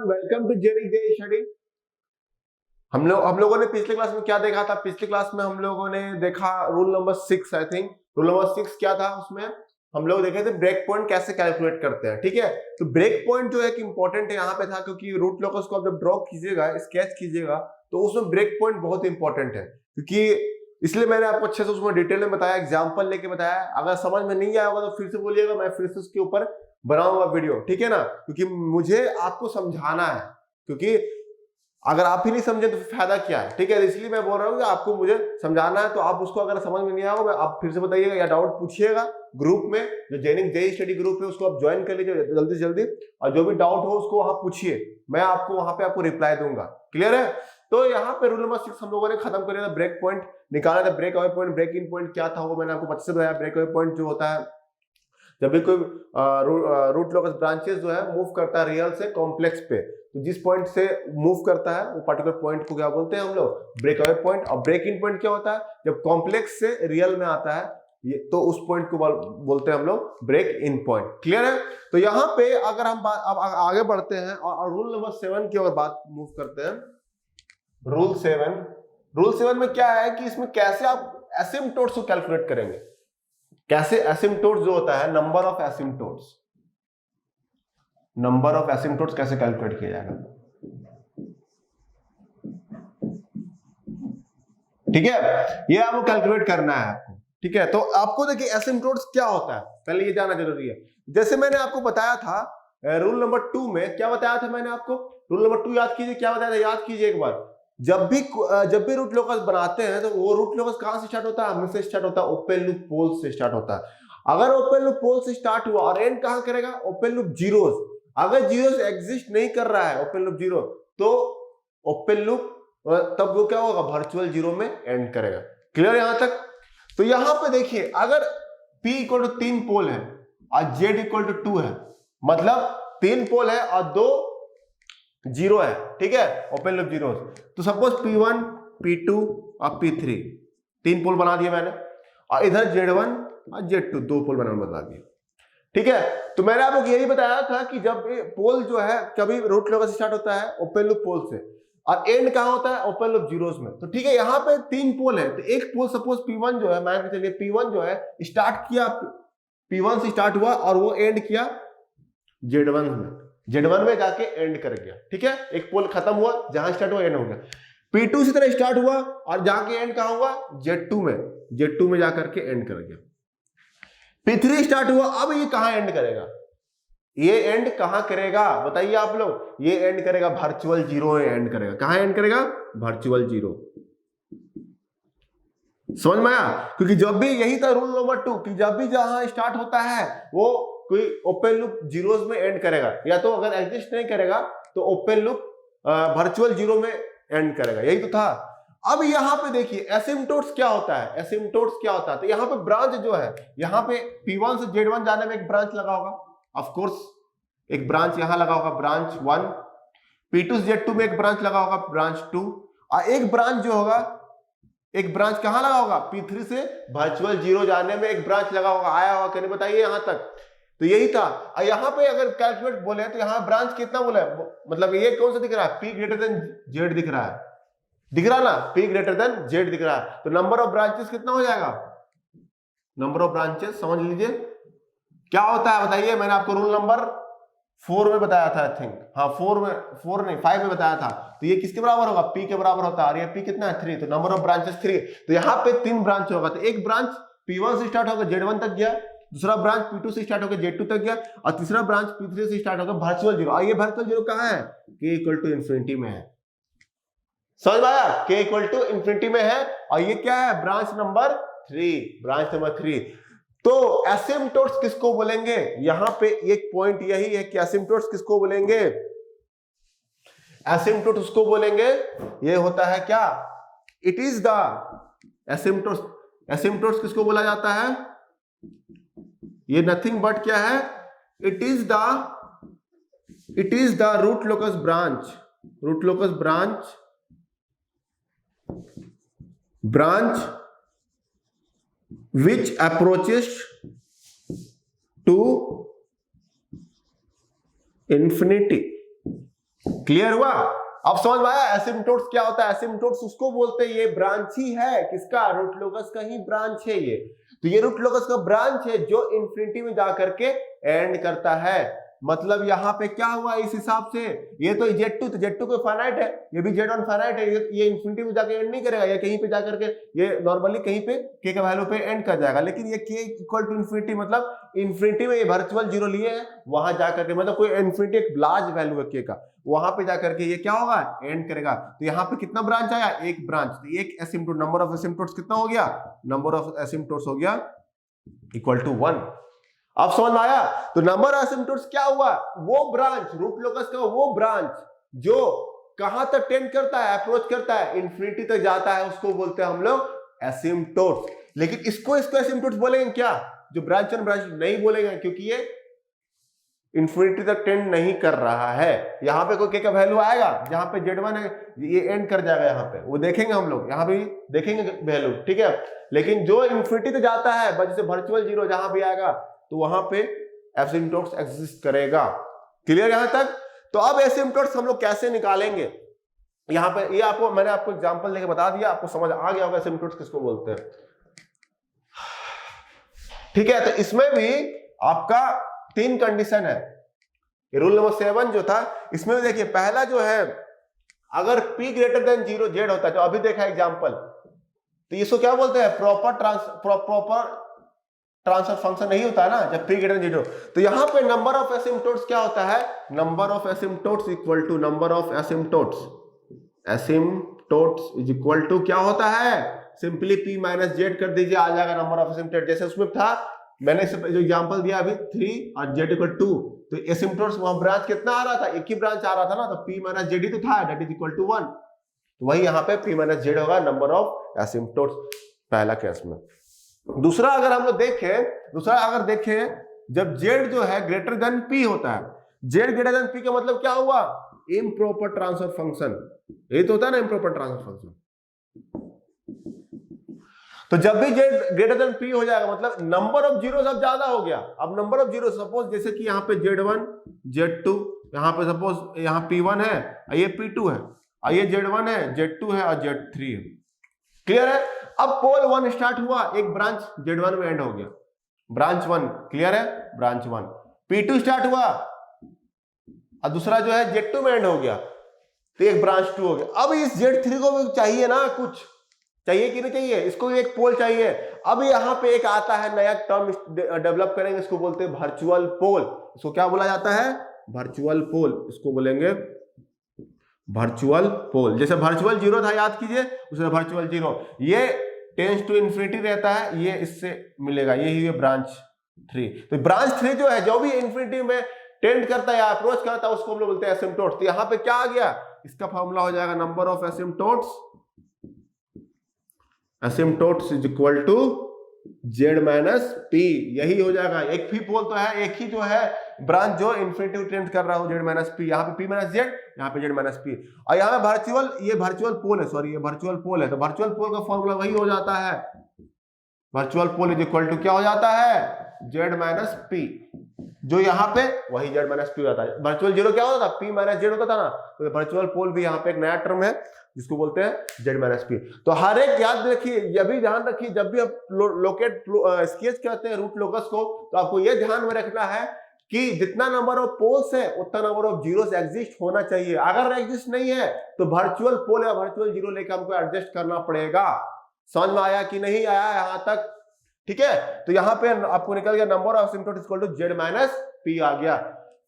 Welcome to genic J study. हम लोगों ने पिछले क्लास में क्या देखा था? पिछले क्लास में हम लोगों ने देखा rule number 6, I think. Rule number 6 क्या था? उसमें हम लोग देखे थे ब्रेक पॉइंट कैसे कैलकुलेट करते हैं। ठीक है, तो ब्रेक पॉइंट जो है कि इंपॉर्टेंट है यहाँ पे था, क्योंकि रूट लोकस को आप जब ड्रॉ कीजिएगा, स्केच कीजिएगा, तो उसमें ब्रेक पॉइंट बहुत इंपॉर्टेंट है। क्योंकि इसलिए मैंने आपको अच्छे से उसमें डिटेल में बताया, एग्जाम्पल लेके बताया। अगर समझ में नहीं आया होगा तो फिर से बोलिएगा, मैं फिर से उसके ऊपर बनाऊंगा वीडियो, ठीक है ना? क्योंकि मुझे आपको समझाना है, क्योंकि अगर आप ही नहीं समझे तो फायदा क्या है? ठीक है, इसलिए मैं बोल रहा हूँ कि आपको मुझे समझाना है। तो आप उसको अगर समझ में नहीं आएगा आप फिर से बताइएगा या डाउट पूछिएगा ग्रुप में, जो जेनिक जे स्टडी ग्रुप है उसको आप ज्वाइन कर लीजिए जल्दी से जल्दी, और जो भी डाउट हो उसको वहां पूछिए, मैं आपको वहां पे आपको रिप्लाई दूंगा। क्लियर है? तो यहाँ पे रूल नंबर 6 हम लोगों ने खत्म कर लिया था, ब्रेक पॉइंट निकाला था। Break away point, break in point क्या था वो मैंने आपको अच्छे से बताया। ब्रेक अवे पॉइंट जो होता है जब भी कोई रूट लोकस ब्रांचेस जो है मूव करता है रियल से कॉम्प्लेक्स पे, तो जिस पॉइंट से मूव करता है वो पर्टिकुलर पॉइंट को क्या बोलते हैं हम लोग? Break away point. और ब्रेक इन पॉइंट क्या होता है? जब कॉम्प्लेक्स से रियल में आता है ये, तो उस पॉइंट को बोलते हैं हम लोग ब्रेक इन पॉइंट। क्लियर है? तो यहाँ पे अगर हम अब आगे बढ़ते हैं और रूल नंबर 7 की ओर बात मूव करते हैं। रूल 7 में क्या है कि इसमें कैसे आप एसिम्पटोट्स को कैलकुलेट करेंगे। कैसे एसिम्पटोट्स जो होता है, नंबर ऑफ एसिम्पटोट्स कैसे कैलकुलेट किया जाएगा। ठीक है, ये आपको कैलकुलेट करना है आपको। ठीक है, तो आपको देखिए एसिम्पटोट्स क्या होता है पहले ये जानना जरूरी है। जैसे मैंने आपको बताया था रूल नंबर 2 में, क्या बताया था मैंने आपको? रूल नंबर 2 याद कीजिए, क्या बताया था? याद कीजिए एक बार। जब भी रूट लोकस बनाते हैं तो वो रूट लोकस कहां से स्टार्ट होता है? हमेशा स्टार्ट होता है ओपन लूप पोल से स्टार्ट होता है। अगर ओपन लूप पोल से स्टार्ट हुआ और एंड कहां करेगा? Open loop zeros. अगर जीरोस एग्जिस्ट नहीं कर रहा है, ओपन लूप जीरो, तो ओपन लूप तब वो क्या होगा? वर्चुअल जीरो में एंड करेगा। क्लियर यहां तक? तो यहां पे देखिए, अगर P इक्वल टू 3 पोल है और Z इक्वल टू 2 है, मतलब 3 पोल है और 2 जीरो है, ठीक है, ओपन लूप जीरो। तो सपोज P1, P2 और P3 3 पोल बना दिए मैंने, और इधर Z1 और Z2 2 पोल बना दिए। ठीक है, तो मैंने आपको यही बताया था कि जब पोल जो है कभी रूट लोकस स्टार्ट होता है ओपन लूप पोल से और एंड कहां होता है? ओपन लूप जीरोस में। तो ठीक है, यहाँ पे 3 पोल है, तो एक पोल सपोज P1 जो है, मान के चलिए P1 जो है स्टार्ट किया, P1 से स्टार्ट हुआ और वो एंड किया Z1 में जाके एंड कर गया। ठीक है, एक पोल खत्म हुआ, जहां स्टार्ट हुआ एंड हो गया। P2 से तरह स्टार्ट हुआ और जाके एंड कहां हुआ? Z2 में जाकर के एंड कर गया। P3 स्टार्ट हुआ, अब ये कहां एंड करेगा? ये एंड कहां करेगा बताइए आप लोग? ये एंड करेगा वर्चुअल जीरो में एंड करेगा। कहां एंड करेगा? Virtual zero. समझ में आया? क्योंकि जब भी यही था रूल नंबर 2 कि जब भी जहां स्टार्ट होता है वो कोई ओपन लूप जीरोस में एंड करेगा, या तो अगर एग्जिस्ट नहीं करेगा तो ओपन लूप वर्चुअल जीरो में एंड करेगा। यही तो था। अब यहां पे देखिए एसिम्पटोट्स क्या होता है। तो यहां पे ब्रांच जो है, यहां पे P1 से Z1 जाने में एक ब्रांच लगा होगा, ऑफ कोर्स एक ब्रांच यहां लगा होगा, ब्रांच 1। P2 से Z2 में एक ब्रांच लगा होगा, ब्रांच 2। और एक ब्रांच जो होगा, एक ब्रांच कहां लगा होगा? P3 से वर्चुअल जीरो जाने में एक ब्रांच लगा होगा। आया होगा कि नहीं बताइए यहां तक? तो यही था। और यहां पे अगर कैलकुलेट बोले तो यहां ब्रांच कितना बोला है? मतलब ये कौन सा दिख रहा है? P ग्रेटर देन Z दिख रहा है, दिख रहा ना? P ग्रेटर देन Z दिख रहा है। तो नंबर ऑफ ब्रांचेस कितना हो जाएगा? नंबर ऑफ ब्रांचेस समझ लीजिए क्या होता है बताइए। मैंने आपको रूल नंबर 4 में बताया था, आई थिंक। हाँ 4 नहीं 5 में बताया था। तो ये किसके बराबर होगा? P के बराबर होता है। और ये P कितना है? 3। तो नंबर ऑफ ब्रांचेस 3। तो यहाँ पे 3 ब्रांच होगा। तो एक ब्रांच P1 से स्टार्ट होकर Z1 तक गया, दूसरा ब्रांच P2 से स्टार्ट होकर Z2 तक गया, और तीसरा ब्रांच P3 से स्टार्ट होकर वर्चुअल जीरो। और ये वर्चुअल जीरो कहाँ है? K इक्वल टू इंफिनिटी में है। समझ में आया? K इक्वल टू इंफिनिटी में है। और ये क्या है? Branch number 3। तो एसिम्पटोट्स किसको बोलेंगे? यहां पे एक पॉइंट यही है कि एसिम्पटोट्स किसको बोलेंगे? एसिम्पटोट उसको बोलेंगे, ये होता है क्या? इट इज द एसिम्पटोट्स किसको बोला जाता है? ये नथिंग बट क्या है? It is the root locus branch which approaches to infinity। Clear हुआ? अब समझ में आया एसिम्पटोट्स क्या होता है? एसिम्पटोट्स उसको बोलते हैं, ये ब्रांच ही है किसका? रूट लोकस का ही ब्रांच है ये। तो ये रूट लोकस का ब्रांच है जो इन्फिनिटी में जाकर के एंड करता है। मतलब यहाँ पे क्या हुआ इस हिसाब से, ये तो Z2, तो Z2 को फाइनाइट है, ये भी Z1 फाइनाइट है, ये इन्फिनिटी में जाकर एंड नहीं करेगा, ये कहीं पे जाकर के ये नॉर्मली कहीं पे k का वैल्यू पे एंड कर जाएगा। लेकिन ये k इक्वल टू इन्फिनिटी, मतलब इन्फिनिटी में ये वर्चुअल जीरो लिए हैं, वहां जाकर के मतलब कोई इन्फिनिटी एक लार्ज वैल्यू है k का, वहां पे जाकर के ये क्या होगा? एंड करेगा। तो यहाँ पे कितना ब्रांच आया? एक ब्रांच। तो एक एसिम्पटोट, नंबर ऑफ एसिम्पटोट्स कितना हो गया? नंबर ऑफ एसिम्पटोट्स हो गया इक्वल टू 1। अब समझ में आया? तो नंबर ऑफ एसिम्पटोट्स क्या हुआ? वो ब्रांच, रूट लोकस का वो ब्रांच जो कहां तक टेंड करता है, अप्रोच करता है, इन्फिनिटी तक जाता है, उसको बोलते हैं हम लोग एसिम्पटोट्स। लेकिन इसको एसिम्पटोट्स बोलेंगे क्या? जो ब्रांच एंड ब्रांच नहीं बोलेंगे, क्योंकि ये इन्फिनिटी तक टेंड नहीं कर रहा है। यहाँ पे कोई k का वैल्यू आएगा, जहां पे Z1 है ये एंड कर जाएगा, यहाँ पे वो देखेंगे हम लोग, यहाँ पे देखेंगे वैल्यू, ठीक है। लेकिन जो इन्फिनिटी तक जाता है, जैसे वर्चुअल जीरो जहां भी आएगा, तो वहां पे एसिम्पटोट्स एग्जिस्ट करेगा। क्लियर यहां तक? तो अब एसिम्पटोट्स हम लोग कैसे निकालेंगे? यहाँ पे ये आपको मैंने आपको एग्जांपल देके बता दिया, आपको समझ आ गया होगा एसिम्पटोट्स किसको बोलते हैं, ठीक है। तो इसमें भी आपका 3 कंडीशन है। रूल नंबर 7 जो था, इसमें भी देखिए पहला जो है, अगर p ग्रेटर देन 0 z होता है, जो अभी देखा एग्जांपल, तो इसको क्या बोलते हैं? प्रॉपर ट्रांसफर फंक्शन नहीं होता है ना, जब p ग्रेटर देन 0। तो यहां पे नंबर ऑफ एसिम्पटोट्स क्या होता है? Number of asymptotes equal to number of asymptotes. Asymptotes is equal to क्या होता है? सिंपली p माइनस z कर दीजिए, आ जाएगा नंबर ऑफ एसिम्पटोट। जैसे उसमें था, मैंने जो एग्जांपल दिया अभी 3 और z इक्वल 2, तो एसिम्पटोट्स वहां ब्रांच कितना आ रहा था? एक ही ब्रांच आ रहा था ना, तो p माइनस z ही तो था, दैट इज इक्वल टू 1। तो वही यहाँ पे p माइनस z होगा नंबर ऑफ एसिम्पटोट्स पहला केस में। दूसरा अगर हम लोग देखें, जब z जो है ग्रेटर देन p होता है, z ग्रेटर देन p का मतलब क्या हुआ? Improper transfer function. ये तो होता है ना इम्प्रॉपर ट्रांसफर फंक्शन। तो जब भी z ग्रेटर देन p हो जाएगा, मतलब नंबर ऑफ जीरो अब ज्यादा हो गया। अब नंबर ऑफ जीरो, सपोज जैसे कि यहाँ पे Z1 Z2, यहाँ पे सपोज यहाँ P1 है, ये P2 है, ये Z1 है, Z2 है और Z3 है। क्लियर है? अब पोल 1 स्टार्ट हुआ, एक ब्रांच Z1 में एंड हो गया, ब्रांच 1। क्लियर है? ब्रांच 1। P2 स्टार्ट हुआ और दूसरा जो है Z2 में एंड हो गया, तो एक ब्रांच 2 हो गया। अब इस Z3 को भी चाहिए ना, कुछ चाहिए कि नहीं चाहिए? इसको एक पोल चाहिए। अब यहाँ पे एक आता है नया टर्म डेवलप करेंगे, इसको बोलते हैं वर्चुअल पोल। इसको क्या बोला जाता है? वर्चुअल पोल। इसको बोलेंगे वर्चुअल पोल। जैसे वर्चुअल जीरो था, याद कीजिए, उसमें वर्चुअल जीरो ये टेंस टू इन्फिनिटी रहता है, ये इससे मिलेगा, यही है ब्रांच 3। तो ब्रांच 3 जो है, जो भी इन्फिनिटी में टेंड करता है या अप्रोच करता है, उसको हम लोग बोलते हैं एसिम्पटोट्स। तो यहाँ पे क्या आ गया? इसका फॉर्मूला हो जाएगा number of asymptotes. Asymptotes is equal to z minus p। यही हो जाएगा। एक ही पोल तो है, एक ही जो है ब्रांच जो इन्फिनिटी टेंड कर रहा हूं, z माइनस p। यहाँ पे p माइनस z, यहाँ पे z माइनस p। और यहाँ पे वर्चुअल, ये वर्चुअल पोल है, सॉरी ये वर्चुअल पोल है। तो वर्चुअल पोल का फॉर्मूला वही हो जाता है, virtual pole is equal to क्या हो जाता है? z minus p। जो यहाँ पे वही z माइनस p होता है। वर्चुअल जीरो क्या होता था? p माइनस z होता था ना। तो वर्चुअल पोल भी यहाँ पे एक नया टर्म है जिसको बोलते हैं z माइनस p। तो हर एक याद रखिए, यह भी ध्यान रखिए, जब भी आप लोकेट स्केच करते हैं रूट लोकस को, तो आपको यह ध्यान में रखना है कि जितना नंबर ऑफ पोल्स है उतना नंबर ऑफ जीरोस एग्जिस्ट होना चाहिए। अगर एग्जिस्ट नहीं है तो वर्चुअल पोल या वर्चुअल जीरो लेकर हमको एडजस्ट करना पड़ेगा। समझ में आया कि नहीं आया यहां तक? ठीक है। तो यहाँ पे आपको निकल गया number of asymptote equal to z minus p आ गया।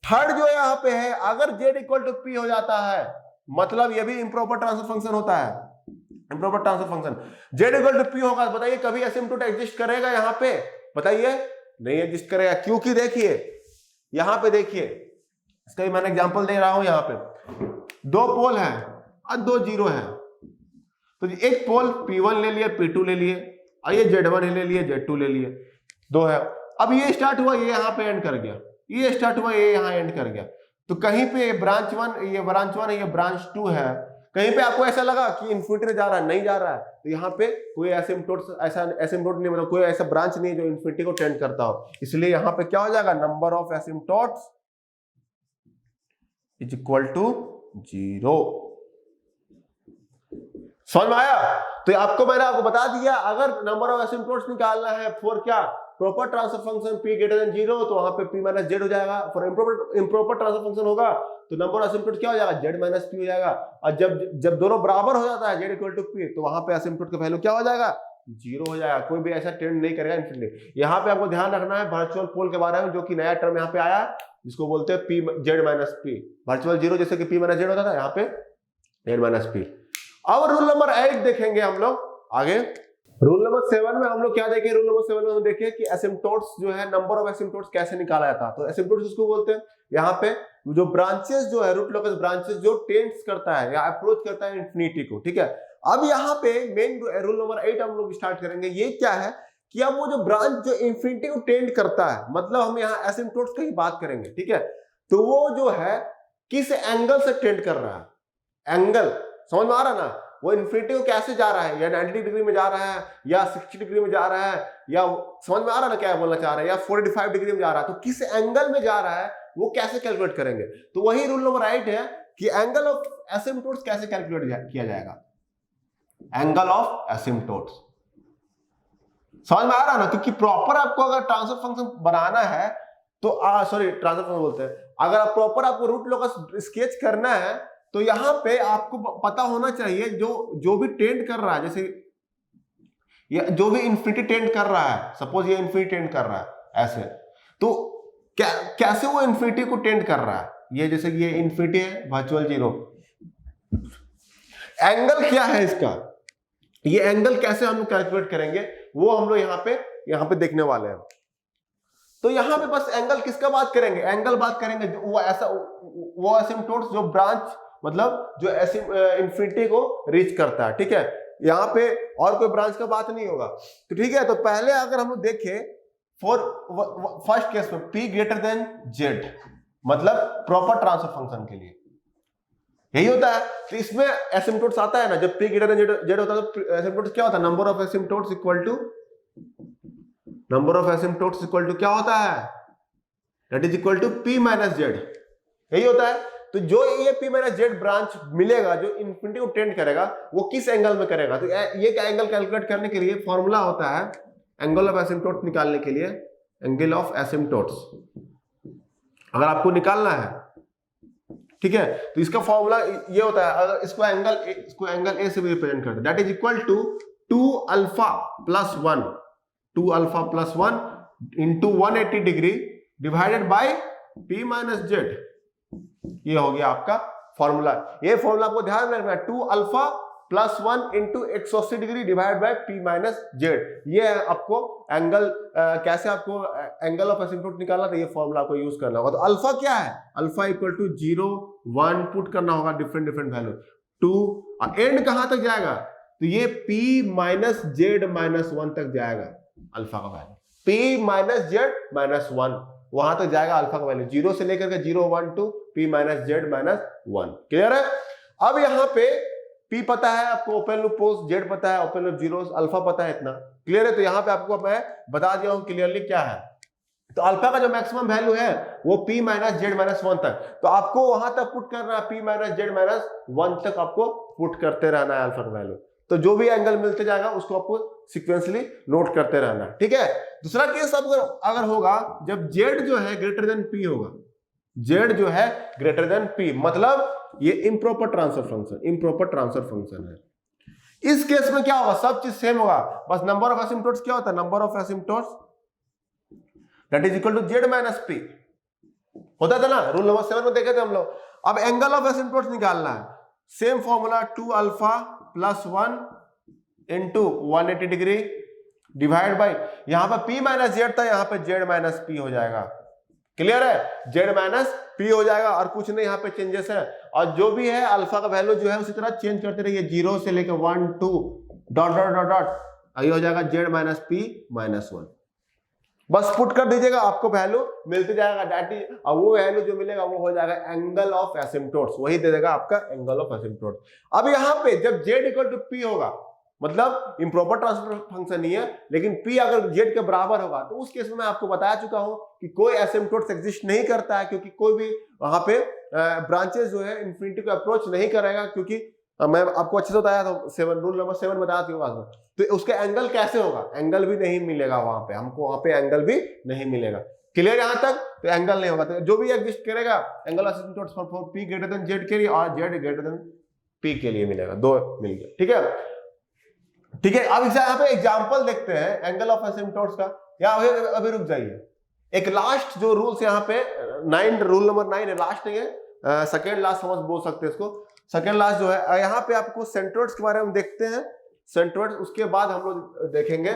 थर्ड जो यहाँ पे है, अगर z इक्वल टू p हो जाता है, मतलब ये भी इम्प्रॉपर ट्रांसफर फंक्शन होता है। Improper transfer function z equal to p होगा, बताइए कभी एसिम्पटोट एग्जिस्ट करेगा यहाँ पे? बताइए नहीं एग्जिस्ट करेगा। क्योंकि देखिए यहाँ पे देखिए, इसका भी मैंने एग्जांपल दे रहा हूं। यहाँ पे 2 पोल है और 2 जीरो है। तो एक पोल P1 ले लिए, P2 ले लिए, और ये Z1 ले लिए, Z2 ले लिए, 2 है। अब ये स्टार्ट हुआ, ये यहाँ पे एंड कर गया, ये स्टार्ट हुआ, ये यहाँ एंड कर गया। तो कहीं पे ब्रांच 1, ये ब्रांच 1 है, ये ब्रांच 2 है। कहीं पे आपको ऐसा लगा कि इन्फिनिटी जा रहा है, नहीं जा रहा है, तो यहाँ पे कोई एसिम्पटोट, ऐसा एसिम्पटोट नहीं, मतलब कोई ऐसा ब्रांच नहीं जो इन्फिनिटी को टेंड करता हो। इसलिए यहाँ पे क्या हो जाएगा? Number of asymptotes is equal to 0। समझ में आया? तो मैंने आपको बता दिया, अगर नंबर ऑफ एसिम्पटोट्स निकालना है फॉर क्या proper transfer function p greater than 0, तो वहां पे p माइनस जेड हो जाएगा। फॉर इम्प्रॉपर ट्रांसफर फंक्शन होगा तो नंबर ऑफ एसिम्पटोट क्या हो जाएगा, z माइनस p हो जाएगा। और जब दोनों बराबर हो जाता है z इक्वल टू p, तो वहां पे एसिम्पटोट का वैल्यू क्या हो जाएगा, 0 हो जाएगा। कोई भी ऐसा टेंड नहीं करेगा इनफिनिटी। यहाँ पे आपको ध्यान रखना है वर्चुअल पोल के बारे में, जो कि नया टर्म यहाँ पे आया जिसको बोलते हैं p z minus p। Virtual zero जैसे कि p माइनस जेड होता था, यहाँ पे z माइनस p। अब रूल नंबर 8 देखेंगे हम लोग आगे। रूल नंबर 7 में हम लोग क्या देखें, रूल नंबर 7 में हम देखें कि एसिम्पटोट्स जो है, नंबर ऑफ एसिम्पटोट्स कैसे निकाला जाता है। तो एसिम्पटोट्स उसको बोलते हैं, यहाँ पे जो ब्रांचेस जो है, रूट लोकस ब्रांचेस जो टेंड्स करता है या अप्रोच करता है इन्फिनिटी को, ठीक है। अब यहाँ पे मेन रूल नंबर 8 हम लोग स्टार्ट करेंगे। ये क्या है कि अब वो जो ब्रांच जो इन्फिनिटी को टेंड करता है, मतलब हम यहाँ एसिम्पटोट्स की बात करेंगे, ठीक है। तो वो जो है किस एंगल से टेंड कर रहा है, एंगल समझ में आ रहा ना, वो इन्फिनिटी को कैसे जा रहा है, या 90 डिग्री में जा रहा है या 60 डिग्री में जा रहा है, या समझ में आ रहा ना क्या बोलना चाह रहा है, या 45 डिग्री में जा रहा है, तो किस एंगल में जा रहा है वो कैसे कैलकुलेट करेंगे। तो वही रूल नंबर 8 है कि एंगल ऑफ एसिम्पटोट्स कैसे कैलकुलेट किया जाएगा, एंगल ऑफ एसिम्पटोट्स। समझ में आ रहा ना, क्योंकि प्रॉपर आपको अगर ट्रांसफर फंक्शन बनाना है तो ट्रांसफर फंक्शन बोलते हैं, अगर आप प्रॉपर आपको रूट लोकस स्केच करना है तो यहां पे आपको पता होना चाहिए जो भी टेंड कर रहा है, जैसे जो भी इन्फिनिटी टेंड कर रहा है, सपोज ये इन्फिनिटी टेंड कर रहा है ऐसे, तो कैसे वो इन्फिनिटी को टेंड कर रहा है, ये जैसे कि ये इन्फिनिटी है, वर्चुअल जीरो, एंगल क्या है इसका, ये एंगल कैसे हम लोग कैलकुलेट करेंगे वो हम लोग यहाँ पे देखने वाले हैं। तो यहाँ पे बस एंगल किसका बात करेंगे, एंगल बात करेंगे वो एसिम्पटोट्स जो ब्रांच मतलब जो इन्फिनिटी को रीच करता है, ठीक है। यहाँ पे और कोई ब्रांच का बात नहीं होगा, तो ठीक है। तो पहले अगर हम लोग देखें फॉर फर्स्ट केस में p ग्रेटर देन z, मतलब प्रॉपर ट्रांसफर फंक्शन के लिए यही होता है। तो इसमें एसिम्पटोट्स आता है ना, जब p ग्रेटर देन z होता है तो एसिम्पटोट्स क्या होता है, number of asymptotes equal to क्या होता है, that is equal to p minus Z, यही होता है। तो जो ये p माइनस जेड ब्रांच मिलेगा जो इन्फिनिटी को टेंड करेगा, वो किस एंगल में करेगा, तो ये क्या एंगल कैलकुलेट करने के लिए फॉर्मूला होता है, एंगल ऑफ एसिम्पटोट निकालने के लिए, एंगल ऑफ एसिम्पटोट्स अगर आपको निकालना है, ठीक है। तो इसका फॉर्मूला ये होता है, अगर इसको एंगल ए से भी रिप्रेजेंट करते हैं, that is equal to 2 alpha plus 1 into 180 degree divided by p minus Z. ये हो गया आपका फॉर्मूला। ये फॉर्मूला आपको ध्यान में रखना है, 2 alpha plus 1 into 180 degree divide by p minus Z. ये आपको एंगल कैसे आपको एंगल ऑफ एसिम्पटोट निकालना, तो ये फॉर्मूला आपको यूज करना होगा। तो अल्फा क्या है, अल्फा इक्वल टू 0 1 पुट करना होगा, डिफरेंट वैल्यू 2, एंड कहां तक जाएगा, तो ये p माइनस जेड माइनस 1 तक जाएगा अल्फा का value, p minus Z minus 1 वहां तक जाएगा अल्फा का वैल्यू, 0 से लेकर के 0 1 2 p minus Z minus 1। Clear है? अब यहाँ पे p पता है आपको, ओपन लूप पोस्ट, z पता है, ओपन लूप जीरोस, अल्फा पता है, इतना क्लियर है। तो यहाँ पे आपको मैं बता दिया हूँ क्लियरली क्या है। तो अल्फा का जो मैक्सिमम वैल्यू है वो p माइनस जेड माइनस 1 तक, तो आपको वहां तक पुट करना है, p माइनस जेड माइनस 1 तक आपको पुट करते रहना है अल्फा का वैल्यू। तो जो भी एंगल मिलते जाएगा उसको आपको सिक्वेंसली नोट करते रहना है, ठीक है। दूसरा केस अगर होगा जब z जो है ग्रेटर देन p होगा, z जो है ग्रेटर देन p, मतलब ये इम्प्रॉपर ट्रांसफर फंक्शन है। इस केस में क्या होगा, सब चीज सेम होगा, बस नंबर ऑफ एसिम्पटोट्स क्या होता है, number of asymptotes that is equal to z minus p होता था ना, रूल नंबर 7 में देखे थे हम लोग। अब एंगल ऑफ एसिम्पटोट्स निकालना है, same formula 2 alpha plus 1 into 180 degree divide by, यहां पर p माइनस जेड था, यहां पे z माइनस p हो जाएगा। क्लियर है, z माइनस p हो जाएगा और कुछ नहीं यहाँ पे चेंजेस है। और जो भी है अल्फा का वैल्यू जो है उसी तरह चेंज करते रहिए, 0 से लेकर 1 2 डॉट डॉट डॉट डॉट, ये हो जाएगा z माइनस p माइनस 1। बस पुट कर दीजिएगा, आपको वैल्यू मिलते जाएगा, दैट इज, और वो वैल्यू जो मिलेगा वो हो जाएगा एंगल ऑफ एसिम्पटोट्स, वही दे देगा आपका एंगल ऑफ एसिम्पटोट्स। अब यहाँ पे जब z इक्वल टू p होगा, मतलब इम्प्रॉपर ट्रांसफर फंक्शन नहीं है, लेकिन p अगर z के बराबर होगा, तो उस केस में मैं आपको बता चुका हूं कि कोई एसिम्पटोट्स एग्जिस्ट नहीं करता है, क्योंकि कोई भी वहां पे ब्रांचेस जो है इन्फिनिटी को अप्रोच नहीं करेगा, क्योंकि मैं आपको अच्छे से बताया था, रूल नंबर 7 बताया था बाद में। तो उसका एंगल कैसे होगा, एंगल भी नहीं मिलेगा वहां पे, हमको वहां पे एंगल भी नहीं मिलेगा। क्लियर यहां तक? तो एंगल नहीं होगा, तो जो भी एग्जिस्ट करेगा angle of asymptotes for P greater than Z के लिए और जेड ग्रेटर देन पी के लिए मिलेगा, दो मिल गया। ठीक है, ठीक है। अब यहाँ पे एग्जांपल देखते हैं एंगल ऑफ एसिम्पटोट्स का। या अभी रुक जाइए, एक लास्ट जो रूल्स यहाँ पे 9, रूल नंबर 9 है, लास्ट नहीं है, सेकेंड लास्ट समझ बोल सकते हैं इसको। सेकेंड लास्ट जो है यहाँ पे आपको सेंट्रोइड्स के बारे में देखते हैं, सेंट्रोइड्स, उसके बाद हम लोग देखेंगे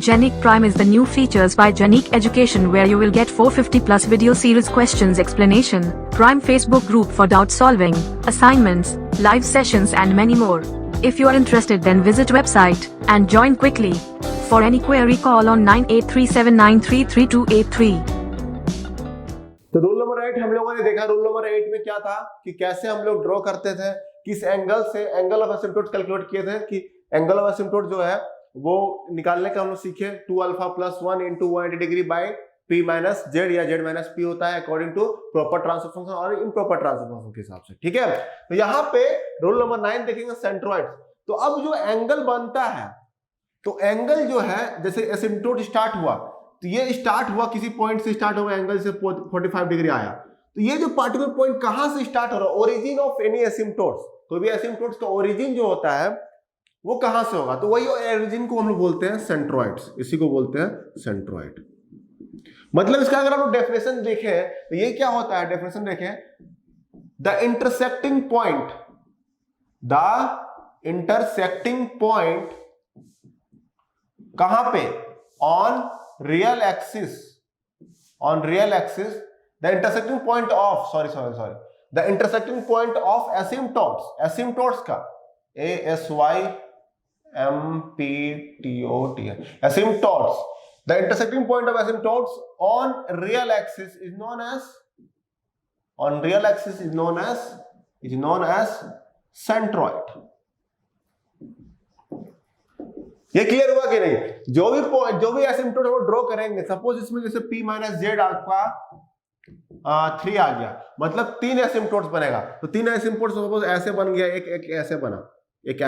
Genic Prime is the new features by Genic Education, where you will get 450 plus video series questions explanation, Prime Facebook group for doubt solving, assignments, live sessions and many more. If you are interested, then visit website and join quickly. For any query, call on 9837933283. तो rule number 8 हम लोगों ने देखा। Rule number 8 में क्या था कि कैसे हम लोग ड्रॉ करते थे, किस एंगल से एंगल ऑफ एसिम्पटोट कैलकुलेट किए थे, कि एंगल ऑफ एसिम्पटोट जो है वो निकालने का हम लोग सीखे 2 alpha plus 1 into 180 degree by P minus Z या जेड माइनस पी होता है according to proper transfer function और इम्प्रॉपर ट्रांसफर फंक्शन के हिसाब से। ठीक है, तो यहाँ पे रूल नंबर 9 देखेंगे सेंट्रोइड। तो अब जो एंगल बनता है, तो एंगल जो है जैसे एसिम्पटोट स्टार्ट हुआ, तो ये स्टार्ट हुआ किसी पॉइंट से, स्टार्ट हुआ एंगल से 45 डिग्री आया, तो ये जो पार्टिकुलर पॉइंट कहां से स्टार्ट हो रहा है, ओरिजिन ऑफ एनी एसिम्पटोट्स, कोई भी एसिम्पटोट्स का ओरिजिन जो होता है वो कहां से होगा, तो वही ओरिजिन को हम लोग बोलते हैं सेंट्रोइड्स, इसी को बोलते हैं सेंट्रोइड। मतलब इसका अगर आप डेफिनेशन देखें तो ये क्या होता है, डेफिनेशन देखें, द इंटरसेक्टिंग पॉइंट कहां पे, on real axis, the intersecting point of the intersecting point of asymptotes का ASYMPTOT asymptotes, the intersecting point of asymptotes on real axis is known as centroid। ये क्लियर हुआ कि नहीं? जो भी एसिम्पटोट वो ड्रॉ करेंगे, सपोज इसमें जैसे P माइनस जेड आपका 3 आ गया, मतलब 3 एसिम्पटोट्स बनेगा, तो 3 एसिम्पटोट्स सपोज ऐसे बन गया, एक ऐसे बना, एक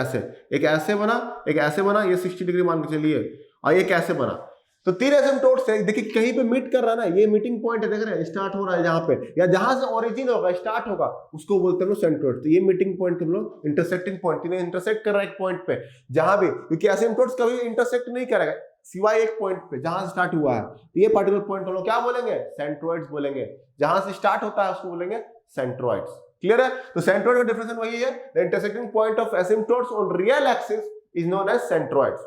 ऐसे बना, ये 60 डिग्री मान के चलिए, और ये कैसे बना, तो 3 एसिम्पटोट्स है, देखिए कहीं पे मीट कर रहा है ना, ये मीटिंग पॉइंट है, देख रहे हैं स्टार्ट हो रहा है जहां पे, या जहां से ओरिजिन होगा स्टार्ट होगा उसको बोलते हैं सेंट्रोइड। तो ये मीटिंग पॉइंट हम लोग इंटरसेक्टिंग पॉइंट, तीनों इंटरसेक्ट कर रहा है एक पॉइंट पे, जहां भी, क्योंकि एसिम्पटोट्स कभी इंटरसेक्ट नहीं करेगा सिवाय एक पॉइंट पे जहां से स्टार्ट हुआ है, तो ये पार्टिकुलर पॉइंट हम लोग क्या बोलेंगे, सेंट्रोइड्स बोलेंगे, जहां से स्टार्ट होता है उसको बोलेंगे सेंट्रोइड्स। क्लियर है? तो सेंट्रोइड का डेफिनेशन वही है, the intersecting point of asymptotes on real axis is known as centroids.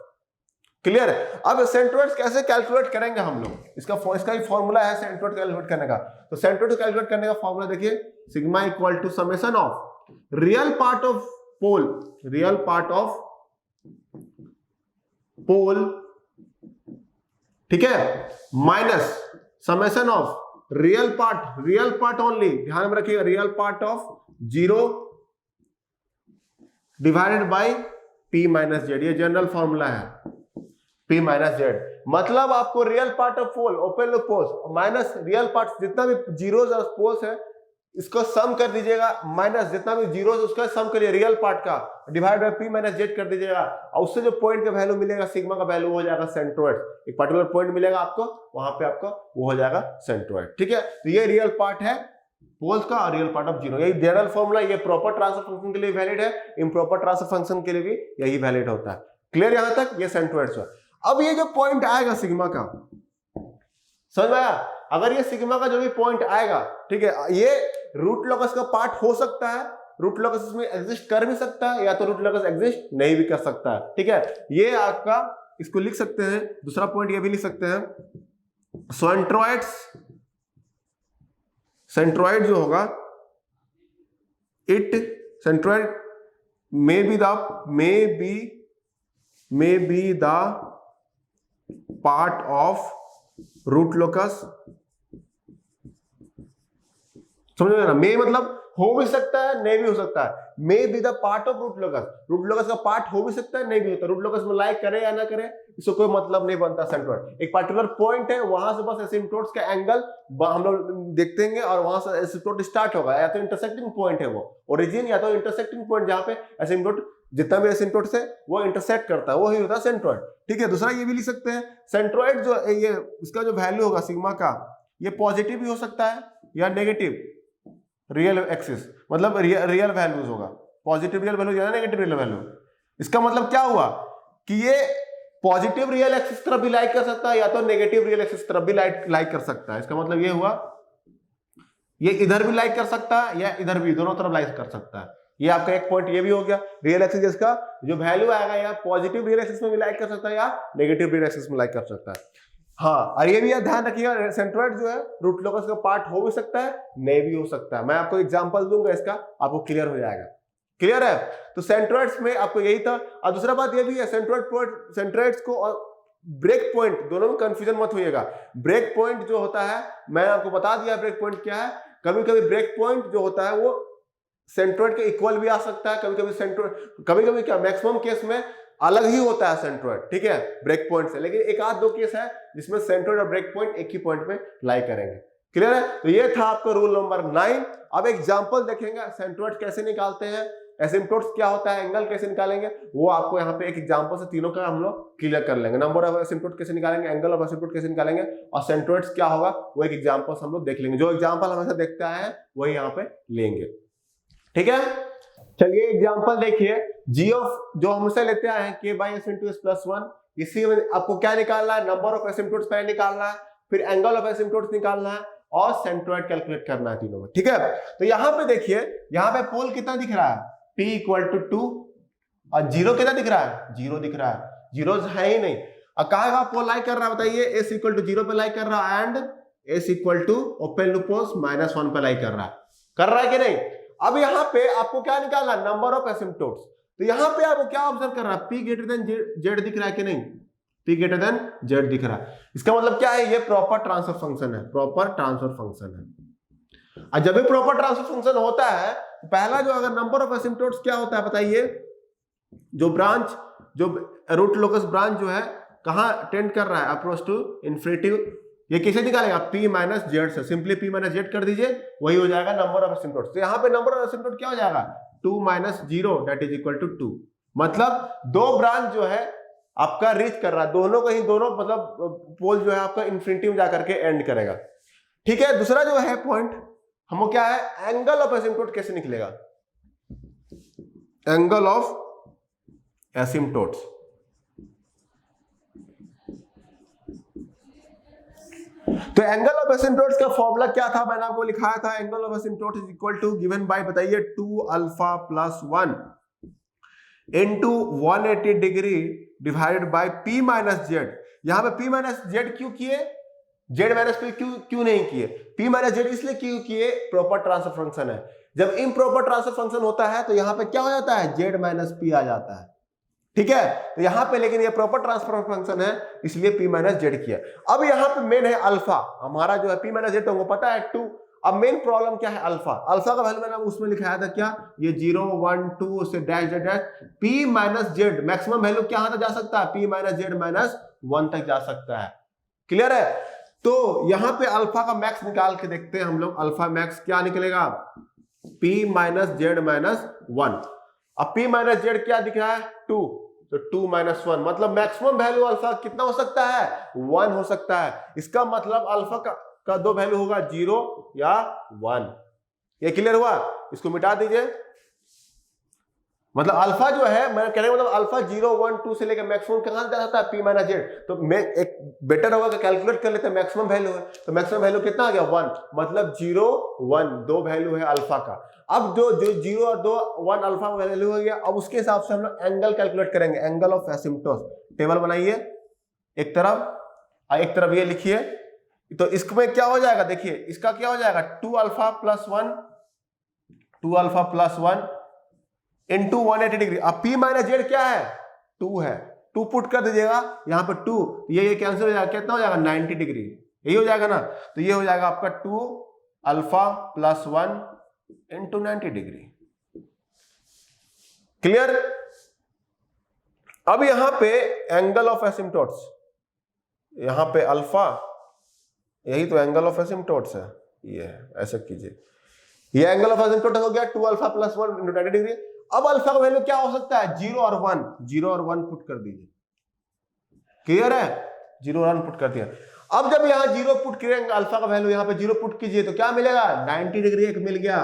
Clear है? अब सेंट्रोइड्स कैसे कैलकुलेट करेंगे हम लोग, इसका ही फॉर्मूला है सेंट्रोइड कैलकुलेट करने का। तो सेंट्रोइड कैलकुलेट करने का फॉर्मूला देखिए, sigma equal to summation of real part of pole, ठीक है, minus summation of real part only, ध्यान में रखिएगा, real part of 0 divided by P minus Z, ये जनरल फॉर्मूला है, P माइनस जेड। मतलब आपको real part of pole, open loop poles minus real part, जितना भी जीरोस और पोल्स है इसको सम कर दीजिएगा, माइनस जितना भी जीरोस उसका सम करिए रियल पार्ट का, divide by P minus Z कर दीजिएगा, और उससे जो पॉइंट का वैल्यू मिलेगा सिग्मा का वैल्यू हो जाएगा सेंट्रोइड। एक पर्टिकुलर पॉइंट मिलेगा आपको, वहां पे आपको वो हो जाएगा सेंट्रोइड। ठीक है, तो ये रियल पार्ट है पोल्स का और रियल पार्ट ऑफ 0, यही जनरल फॉर्मूला, ये प्रॉपर ट्रांसफर फंक्शन के लिए वैलिड है, इम्प्रॉपर ट्रांसफर फंक्शन के लिए भी यही वैलिड होता है। क्लियर यहां तक? ये सेंट्रोइड्स है। अब ये जो पॉइंट आएगा सिग्मा का, समझ में आया? अगर ये सिग्मा का जो भी पॉइंट आएगा, ठीक है, ये रूट लॉकस का पार्ट हो सकता है, रूट लॉकस इसमें एग्जिस्ट कर भी सकता है, या तो रूट लॉकस एग्जिस्ट नहीं भी कर सकता है। ठीक है, ये आपका, इसको लिख सकते हैं, दूसरा पॉइंट ये भी लिख सकते हैं, सेंट्रोइड जो होगा, centroid may be the part of root locus, समझ में ना? मे मतलब हो भी सकता है, नहीं भी हो सकता है। May be the part of root locus, root locus का पार्ट हो भी सकता है, नहीं भी होता। रूट लोकस में लाई करे या ना करे इसको कोई मतलब नहीं बनता। सेंट्रोइड एक पर्टिकुलर पॉइंट है, वहां से बस एसिम्पटोट्स का एंगल हम लोग देखते हैं और वहां से एसिम्पटोट स्टार्ट होगा, या तो इंटरसेक्टिंग पॉइंट है वो ओरिजिन, या तो इंटरसेक्टिंग पॉइंट जहां पे एसिम्पटोट जितना भी एसिम्पटोट से वो इंटरसेक्ट करता है, वो ही होता है सेंट्रोइड। ठीक है, दूसरा ये भी लिख सकते हैं सेंट्रोइड जो ये इसका जो वैल्यू होगा सिग्मा का, ये पॉजिटिव भी हो सकता है या नेगेटिव रियल एक्सिस, मतलब रियल वैल्यूज होगा, पॉजिटिव रियल वैल्यू या नेगेटिव रियल वैल्यू। इसका मतलब क्या हुआ कि ये पॉजिटिव रियल एक्सिस तरफ भी लाइक कर सकता है या तो नेगेटिव रियल एक्सिस तरफ भी लाइक कर सकता है। इसका मतलब ये हुआ ये इधर भी लाइक कर सकता है या इधर भी, दोनों तरफ लाइक कर सकता है। ये आपका एक पॉइंट ये भी हो गया। रियल एक्सिस इसका जो वैल्यू आएगा या पॉजिटिव रियल एक्सिस में भी लाइक कर सकता है या नेगेटिव रियल एक्सिस में लाइक कर सकता है। हाँ, और ये भी ध्यान रखिएगा सेंट्रोइड जो है रूट लोकस का पार्ट हो भी सकता है, नहीं भी हो सकता है। मैं आपको एग्जांपल दूंगा इसका, आपको क्लियर हो जाएगा। क्लियर है? तो सेंट्रोइड्स में आपको यही था। और दूसरा बात ये भी है सेंट्रोइड्स को और ब्रेक पॉइंट दोनों में कंफ्यूजन मत होइएगा। ब्रेक पॉइंट जो होता है मैंने आपको बता दिया ब्रेक पॉइंट क्या है। कभी कभी ब्रेक पॉइंट जो होता है वो सेंट्रोइड के इक्वल भी आ सकता है, कभी कभी सेंट्रोइड, कभी कभी क्या मैक्सिमम केस में अलग ही होता है सेंट्रोइड, ठीक है, ब्रेक पॉइंट से। लेकिन एक आध दो केस है जिसमें सेंट्रोइड और ब्रेक पॉइंट एक ही पॉइंट में लाई करेंगे। क्लियर है? तो ये था आपका रूल नंबर 9। अब एग्जांपल देखेंगे सेंट्रोइड कैसे निकालते हैं, एसिम्पटोट्स क्या होता है, एंगल कैसे निकालेंगे, वो आपको यहाँ पे एक एग्जांपल से तीनों का हम लोग क्लियर कर लेंगे। नंबर ऑफ एसिम्पटोट कैसे निकालेंगे, एंगल ऑफ एसिम्पटोट कैसे निकालेंगे और सेंट्रोइड्स क्या होगा वो एक एग्जांपल हम लोग देख लेंगे। जो एग्जांपल हमेशा देखते आए हैं वही यहाँ पे लेंगे। ठीक है, चलिए एग्जांपल देखिए। जी ऑफ जो हमसे लेते आए हैं k by S into S plus 1, इसी में आपको क्या निकालना है, नंबर ऑफ एसिम्पटोट्स पहले निकालना है, फिर एंगल ऑफ एसिम्पटोट्स निकालना है और सेंट्रोइड कैलकुलेट करना है तीनों में। ठीक है, तो यहाँ पे देखिए, यहाँ पे पोल कितना दिख रहा है, p इक्वल टू 2 और जीरो कितना दिख रहा है, जीरो दिख रहा है, जीरो है ही नहीं। और कहा पोल लाइक कर रहा है बताइए, एस इक्वल टू 0 पे लाइक कर रहा है and S equal to open loops -1 पे लाइक कर रहा है कि नहीं। अब यहाँ पे आपको क्या निकालना है, नंबर ऑफ एसिम्पटोट्स। तो यहाँ पे आपको क्या ऑब्जर्व कर रहा है, p ग्रेटर देन जेड दिख रहा है कि नहीं, p ग्रेटर देन जेड दिख रहा है। इसका मतलब क्या है, ये प्रॉपर ट्रांसफर फंक्शन है, प्रॉपर ट्रांसफर फंक्शन है। और जब भी प्रॉपर ट्रांसफर फंक्शन होता है, पहला जो अगर नंबर ऑफ एसिम्पटोट्स क्या होता है बताइए, जो ब्रांच जो रूट लोकस ब्रांच जो है कहाँ टेंड कर रहा है, अप्रोच टू इन्फिनिटी, ये कैसे निकालेगा, p माइनस जेड से, सिंपली p माइनस जेड कर दीजिए, वही हो जाएगा नंबर ऑफ एसिम्पटोट्स। तो यहाँ पे नंबर ऑफ एसिम्पटोट क्या हो जाएगा, 2 minus 0 that is equal to 2। मतलब दो ब्रांच जो है आपका रीच कर रहा है, दोनों को ही, दोनों मतलब पोल जो है आपका इन्फिनिटी में जाकर के एंड करेगा। ठीक है, दूसरा जो है पॉइंट हमको क्या है, एंगल ऑफ एसिम्पटोट कैसे निकलेगा, एंगल ऑफ एसिम्पटोट्स। तो एंगल ऑफ एसिम्पटोट्स का फॉर्मूला क्या था, मैंने आपको लिखाया था, angle of asymptote is equal to given by बताइए 2 alpha plus 1 into 180 degree divided by p minus Z. यहां पे p माइनस जेड क्यों किए, z माइनस p क्यों नहीं किए, p माइनस जेड इसलिए क्यों किए, प्रॉपर ट्रांसफर फंक्शन है। जब इम्प्रॉपर ट्रांसफर फंक्शन होता है तो यहां पे क्या हो जाता है, z माइनस p आ जाता है। ठीक है, तो यहां पे लेकिन ये प्रॉपर ट्रांसफर फंक्शन है इसलिए p माइनस जेड किया। अब यहां पे मेन है अल्फा, हमारा जो है p माइनस जेड तो हमको पता है 2। अब मेन प्रॉब्लम क्या है, अल्फा। अल्फा का वैल्यू मैंने उसमें लिखाया था क्या, ये 0 1 2 से dash dash, p minus Z maximum value क्या तक जा सकता है, p माइनस जेड माइनस 1 तक जा सकता है। क्लियर है? तो यहां पे अल्फा का मैक्स निकाल के देखते हैं हम लोग, अल्फा मैक्स क्या निकलेगा, p माइनस जेड माइनस 1। अब p माइनस जेड क्या दिख रहा है, 2, तो 2 माइनस 1 मतलब मैक्सिमम वैल्यू अल्फा कितना हो सकता है, 1 हो सकता है। इसका मतलब अल्फा का दो वैल्यू होगा 0 या 1। ये क्लियर हुआ? इसको मिटा दीजिए। मतलब अल्फा जो है, मैं कह रहा हूं मतलब अल्फा 0 1 2 से लेकर मैक्सिमम कहां जा सकता है, p माइनस जेड। तो मैं एक बेटर होगा कि कैलकुलेट कर लेते हैं मैक्सिमम वैल्यू है, तो मैक्सिमम वैल्यू कितना आ गया, 1। मतलब 0 1 दो वैल्यू है अल्फा का। अब जो 0 और 2 1 अल्फा वैल्यू हो गया, अब उसके हिसाब से हम लोग एंगल कैलकुलेट करेंगे, एंगल ऑफ एसिम्पटोट्स। टेबल बनाइए, एक तरफ और एक तरफ ये लिखिए। तो इसमें क्या हो जाएगा, देखिए इसका क्या हो जाएगा, 2 alpha plus 1, 2 alpha plus 1 into 180 degree. अब p माइनस जेड क्या है, 2 है, 2 पुट कर दीजिएगा यहाँ पे 2, ये कैंसिल हो जाएगा, कितना हो जाएगा 90 डिग्री, यही हो जाएगा ना। तो ये हो जाएगा आपका 2 alpha plus 1 into 90 degree. Clear? अब यहां पे एंगल ऑफ एसिम्पटोट्स, यहां पे अल्फा, यही तो एंगल ऑफ एसिम्पटोट्स है, ये है, ऐसा कीजिए, ये एंगल ऑफ एसिम्पटोट्स हो गया 2 अल्फा प्लस 1 इंटू 90 डिग्री। अब अल्फा का वैल्यू क्या हो सकता है? 0 और 1, 0 और 1 पुट कर दीजिए। क्लियर है? 0 और 1 पुट कर दिया। अब जब यहाँ 0 पुट करेंगे, अल्फा का वैल्यू यहाँ पे 0 पुट कीजिए तो क्या मिलेगा? 90 डिग्री एक मिल गया,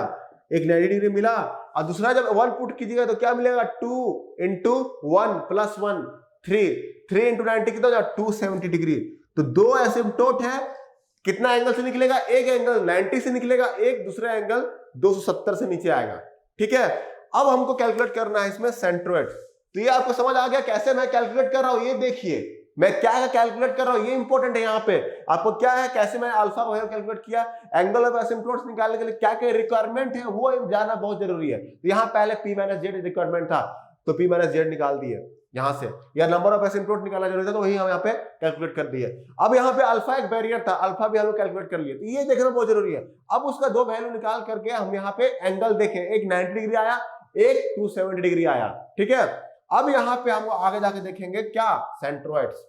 एक 90 डिग्री मिला, और दूसरा जब 1 पुट कीजिएगा तो क्या मिलेगा? 2 इंटू 1 प्लस 1 3 इंटू 90 कितना हो जाएगा? 270 डिग्री। तो दो एसिम्पटोट है, कितना एंगल से निकलेगा? एक एंगल 90 से निकलेगा, एक दूसरा एंगल 270 से नीचे आएगा। ठीक है, अब हमको कैलकुलेट करना है इसमें सेंट्रोइड। तो ये आपको समझ आ गया कैसे मैं कैलकुलेट कर रहा हूं? ये देखिए मैं क्या कैलकुलेट कर रहा हूं, ये इंपॉर्टेंट है। यहाँ पे आपको क्या है, कैसे मैं अल्फा को कैलकुलेट किया, एंगल ऑफ एसिम्पटोट्स निकालने के लिए क्या क्या रिक्वायरमेंट है वो जानना बहुत जरूरी है। तो यहाँ पहले P माइनस जेड रिक्वायरमेंट था, तो P माइनस जेड निकाल दिए यहां से, या नंबर ऑफ एसिम्पटोट निकालना जरूरी था, तो वही हम यहाँ पे कैलकुलेट कर दिए। अब यहाँ पे अल्फा एक बैरियर था, अल्फा भी हम कैलकुलेट कर लिए, तो ये देखना बहुत जरूरी है। अब उसका दो वैल्यू निकाल करके हम यहाँ पे एंगल देखें, एक 90 डिग्री आया, एक 270 डिग्री आया। ठीक है, अब यहाँ पे हम आगे जाके देखेंगे क्या, सेंट्रोइड्स।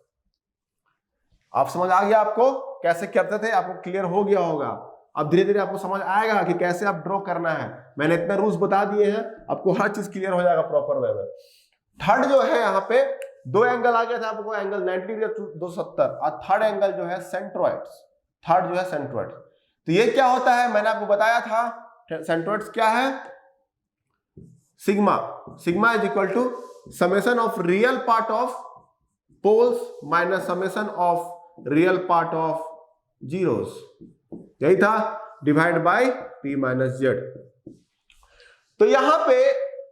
आप समझ आ गया आपको कैसे करते थे? आपको क्लियर हो गया होगा। अब धीरे धीरे आपको समझ आएगा कि कैसे आप ड्रॉ करना है। मैंने इतने रूल्स बता दिए हैं, आपको हर चीज क्लियर हो जाएगा प्रॉपर वे में। थर्ड जो है यहाँ पे दो एंगल आ गया था आपको, एंगल 90 डिग्री 270, और थर्ड एंगल जो है सेंट्रोइड्स। थर्ड जो है सेंट्रोइड, तो ये क्या होता है मैंने आपको बताया था। सेंट्रोइड्स क्या है? Sigma, sigma is equal to summation of real part of poles minus summation of real part of zeros, यही था, divide by P minus Z. तो यहां पे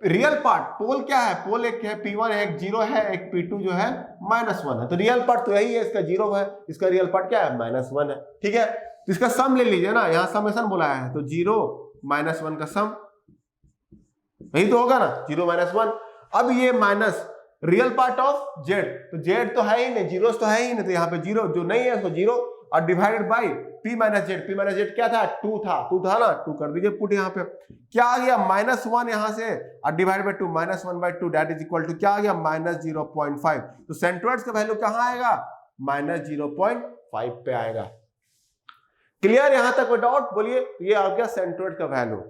रियल पार्ट पोल क्या है? पोल एक है P1 है, एक 0 है, एक P2 जो है -1 है। तो रियल पार्ट तो यही है, इसका 0 है, इसका रियल पार्ट क्या है? -1 है। ठीक है, तो इसका सम ले लीजिए ना, यहां समेशन बुलाया है, तो 0 -1 का सम, यही तो होगा ना, 0 -1। अब ये minus real part of Z, तो जेड तो है ही नहीं, जीरोस तो है ही नहीं, तो यहाँ पे 0 जो नहीं है उसको 0, और divided by P minus Z. P minus Z क्या था? 2 था ना, 2 कर दीजिए पुट। यहाँ पे क्या आ गया? -1 यहां से, और divide by 2, -1/2 that is equal to क्या आ गया? -0.5। तो सेंट्रोइड्स का वैल्यू कहां आएगा? -0.5 पे आएगा। क्लियर? यहां तक कोई डाउट? बोलिए। ये आ गया सेंट्रोइड का वैल्यू,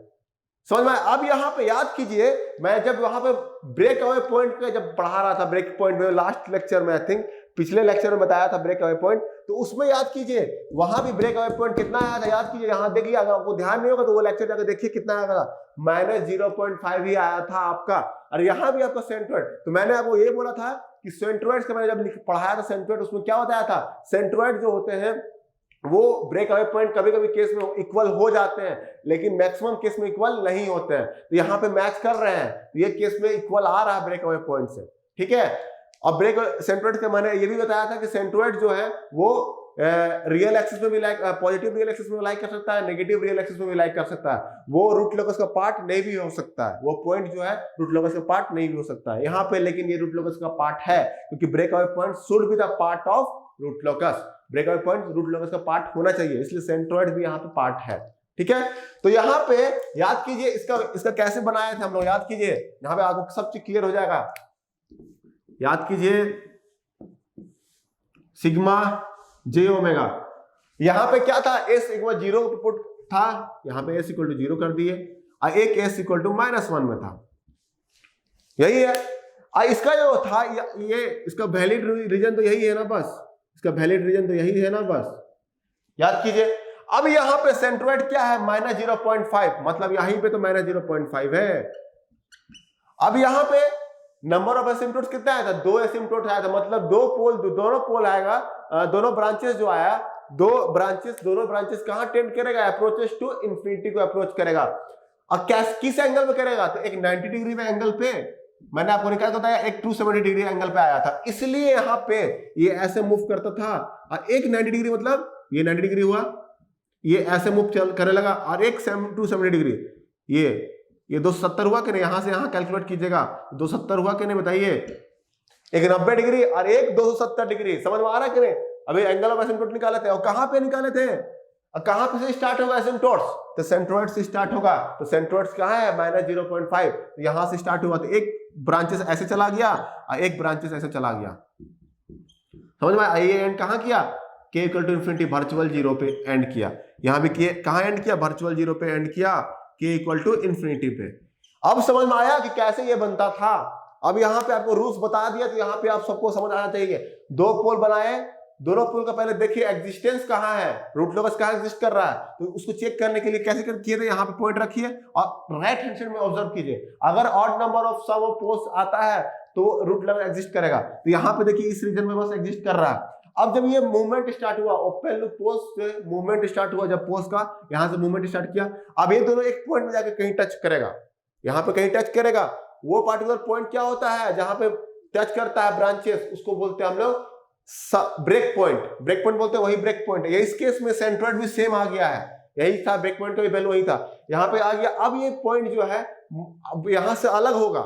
समझ में? अब यहाँ पे याद कीजिए, मैं जब वहां पे ब्रेक अवे पॉइंट का जब पढ़ा रहा था, ब्रेक पॉइंट में लास्ट लेक्चर में, आई थिंक पिछले लेक्चर में बताया था ब्रेक अवे पॉइंट, तो उसमें याद कीजिए वहां भी ब्रेक अवे पॉइंट कितना आया था, याद कीजिए। यहाँ देखिए, अगर आपको ध्यान नहीं होगा तो वो लेक्चर जाकर देखिए कितना आया था, -0.5 ही आया था आपका। और यहाँ भी आपका सेंट्रोइड, तो मैंने आपको ये बोला था कि सेंट्रोइड्स का मैंने जब पढ़ाया था सेंट्रोइड, उसमें क्या बताया था? सेंट्रोइड जो होते हैं वो ब्रेक अवे पॉइंट कभी कभी केस में इक्वल हो जाते हैं, लेकिन मैक्सिमम केस में इक्वल नहीं होते हैं। तो यहाँ पे मैच कर रहे हैं, तो ये केस में इक्वल आ रहा है ब्रेक अवे पॉइंट से। ठीक है, और ब्रेक सेंट्रोइड का मैंने ये भी बताया था कि सेंट्रोइड जो है वो रियल एक्सिस में भी लाइक, पॉजिटिव रियल एक्सिस में लाइक कर सकता है, नेगेटिव रियल एक्सिस में भी लाइक कर सकता है। वो रूट लोकस का पार्ट नहीं भी हो सकता है, वो पॉइंट जो है रूट लोकस का पार्ट नहीं भी हो सकता है यहाँ पे, लेकिन ये रूट लोकस का पार्ट है, क्योंकि break away point should be the part of root locus. Break away point root locus का पार्ट होना चाहिए, इसलिए सेंट्रोइड भी यहाँ पे पार्ट है। ठीक है, तो यहाँ पे याद कीजिए इसका कैसे बनाए थे हम लोग, याद कीजिए, यहाँ पे आपको सब चीज क्लियर हो जाएगा। याद कीजिए, सिग्मा जे ओमेगा, यहाँ पे क्या था? S इक्वल 0 पुट था, यहाँ पे S इक्वल टू 0 कर दिए, और एक S इक्वल टू -1 में था, यही है। इसका जो था ये इसका वैलिड रीजन तो यही है ना, बस इसका वैलिड रीजन तो यही है ना, बस याद कीजिए। अब यहाँ पे सेंट्रोइड क्या है? -0.5, मतलब यहीं पे तो -0.5 है। अब यहाँ पे नंबर ऑफ एसिम्पटोट्स कितना आया था? 2 एसिम्पटोट आया था, मतलब दोनों पोल आएगा, दोनों ब्रांचेस जो आया, दोनों ब्रांचेस कहां टेंड करेगा? अप्रोचेस टू इंफिनिटी को अप्रोच करेगा। और किस एंगल पे करेगा? तो एक 90 डिग्री में एंगल पे, मैंने आपको निकाल बताया, एक 270 डिग्री एंगल पे आया था, इसलिए यहाँ पे ये ऐसे मूव करता था। और एक 90 डिग्री मतलब ये 90 डिग्री हुआ, ये ऐसे मूव करने लगा, और एक 270 डिग्री ये 270 हुआ कि नहीं? यहां से यहां कैलकुलेट कीजिएगा, 270 हुआ कि नहीं बताइए? एक 90 डिग्री और एक 270 डिग्री, समझ में आ रहा है कि नहीं? अभी एंगल ऑफ एसिम्पटोट निकाले थे, और कहां पे निकाले थे? कहां पे से स्टार्ट होगा एसिम्प्टोट्स, तो सेंट्रोइड से स्टार्ट होगा, तो सेंट्रोइड्स कहां है -0.5, तो यहां से स्टार्ट हुआ, तो एक ब्रांचेस ऐसे चला गया और एक ब्रांचेस ऐसे चला गया, समझ में आया। ये एंड कहां किया, k equal to infinity virtual zero पे एंड किया, यहां भी किए कहां एंड किया, वर्चुअल जीरो पे एंड किया, k इक्वल टू इन्फिनिटी पे। अब समझ में आया कि कैसे ये बनता था। अब यहाँ पे आपको रूल्स बता दिया, तो यहाँ पे आप सबको समझ आना चाहिए। दो पोल बनाए, दोनों पोल का पहले देखिए एग्जिस्टेंस कहाँ है, रूट लोकस कहाँ एग्जिस्ट कर रहा है, तो उसको चेक करने के लिए कैसे किए थे, यहाँ पे पॉइंट रखिए और राइट हैंड साइड में ऑब्जर्व कीजिए। अगर odd number of sum of poles आता है तो रूट लोकस एग्जिस्ट करेगा, तो यहाँ पे देखिए इस रीजन में बस एग्जिस्ट कर रहा है। अब जब ये मूवमेंट स्टार्ट हुआ, ओपन लूप पोल्स से मूवमेंट स्टार्ट हुआ, जब पोल्स का यहाँ से मूवमेंट स्टार्ट किया, अब ये दोनों एक पॉइंट में जाकर कहीं टच करेगा, यहाँ पे कहीं टच करेगा। वो पार्टिकुलर पॉइंट क्या होता है जहां पे टच करता है ब्रांचेस, उसको बोलते हैं हम लोग ब्रेक पॉइंट। ब्रेक पॉइंट बोलते हैं, वही ब्रेक पॉइंट है। इस केस में सेंट्रोइड भी सेम आ गया है, यही था ब्रेक पॉइंट का भी वैल्यू वही था, यहाँ पे आ गया। अब ये पॉइंट जो है अब यहां से अलग होगा,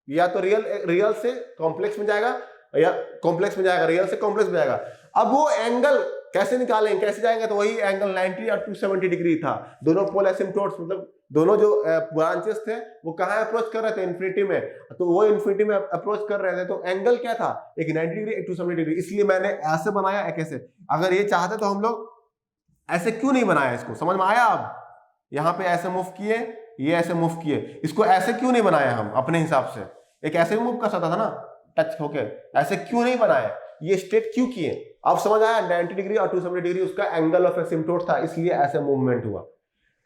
या तो रियल से कॉम्प्लेक्स में जाएगा, या कॉम्प्लेक्स में जाएगा, रियल से कॉम्प्लेक्स में जाएगा। अब वो एंगल कैसे निकालेंगे, कैसे जाएंगे, तो वही एंगल 90 और 270 डिग्री था। दोनों पोल एसिम्प्टोट्स, मतलब दोनों जो ब्रांचेस थे वो कहाँ अप्रोच कर रहे थे, इन्फिनिटी में, तो वो इन्फिनिटी में अप्रोच कर रहे थे, तो एंगल क्या था, एक 90 डिग्री एक 270 डिग्री, इसलिए मैंने ऐसे बनाया एक ऐसे। अगर ये चाहते तो हम लोग ऐसे क्यों नहीं बनाया, इसको समझ में आया। अब यहाँ पे ऐसे मूव किए, ये ऐसे मूव किए, इसको ऐसे क्यों नहीं बनाया हम अपने हिसाब से, एक ऐसे मूव कर सकता था ना टच होके, ऐसे क्यों नहीं बनाया, ये स्ट्रेट क्यों किए। अब समझ आया, 90 डिग्री और 270 डिग्री उसका एंगल ऑफ एसिम्प्टोट था, इसलिए ऐसे मूवमेंट हुआ।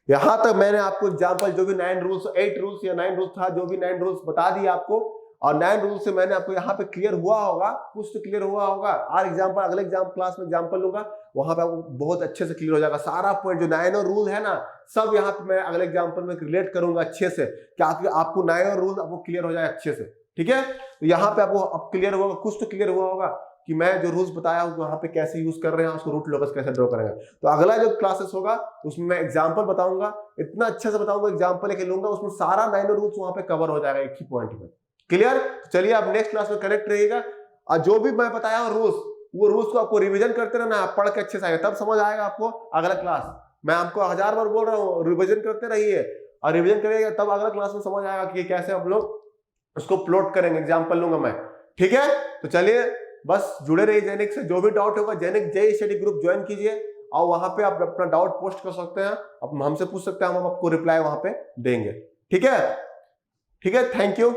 यहां तक मैंने आपको एग्जांपल जो भी 9 रूल्स 8 रूल्स या 9 रूल्स था, जो भी 9 रूल्स बता दिए आपको, और 9 रूल्स से मैंने आपको यहाँ पे क्लियर हुआ होगा, कुछ तो क्लियर हुआ होगा। और एग्जांपल अगले क्लास में एग्जांपल लूंगा, वहां पे आपको बहुत अच्छे से क्लियर हो जाएगा सारा पॉइंट, जो 9 रूल है ना, सब यहाँ पे मैं अगले एग्जांपल में रिलेट करूंगा अच्छे से, ताकि आपको 9 रूल आपको क्लियर हो जाए अच्छे से, ठीक है। तो यहाँ पे आपको अब क्लियर होगा, कुछ तो क्लियर हुआ होगा कि मैं जो रूल्स बताया हूँ वहां पे कैसे यूज कर रहे हैं, उसको रूट लोकस कैसे ड्रॉ करेंगे। तो अगला जो क्लासेस होगा उसमें मैं एग्जांपल बताऊंगा, इतना अच्छे से बताऊंगा, एग्जांपल लेके लूंगा, उसमें सारा 9 रूल्स वहां पे कवर हो जाएगा एक ही पॉइंट में, क्लियर। चलिए आप नेक्स्ट क्लास में कनेक्ट रहिएगा, और जो भी मैं बताया हूँ रूल्स, वो रूल्स को आपको रिविजन करते रहना, पढ़ के अच्छे से आएगा, तब समझ आएगा आपको अगला क्लास। मैं आपको 1000 बार बोल रहा हूँ, रिविजन करते रहिए, और रिविजन करिएगा तब अगला क्लास में समझ आएगा कि कैसे हम लोग उसको प्लॉट करेंगे, एग्जाम्पल लूंगा मैं, ठीक है। तो चलिए बस जुड़े रहिए जैनिक से, जो भी डाउट होगा जैनिक जय स्टडी ग्रुप ज्वाइन कीजिए, और वहां पे आप अपना डाउट पोस्ट कर सकते हैं, आप हमसे पूछ सकते हैं, हम आपको रिप्लाई वहां पे देंगे, ठीक है। ठीक है, थैंक यू।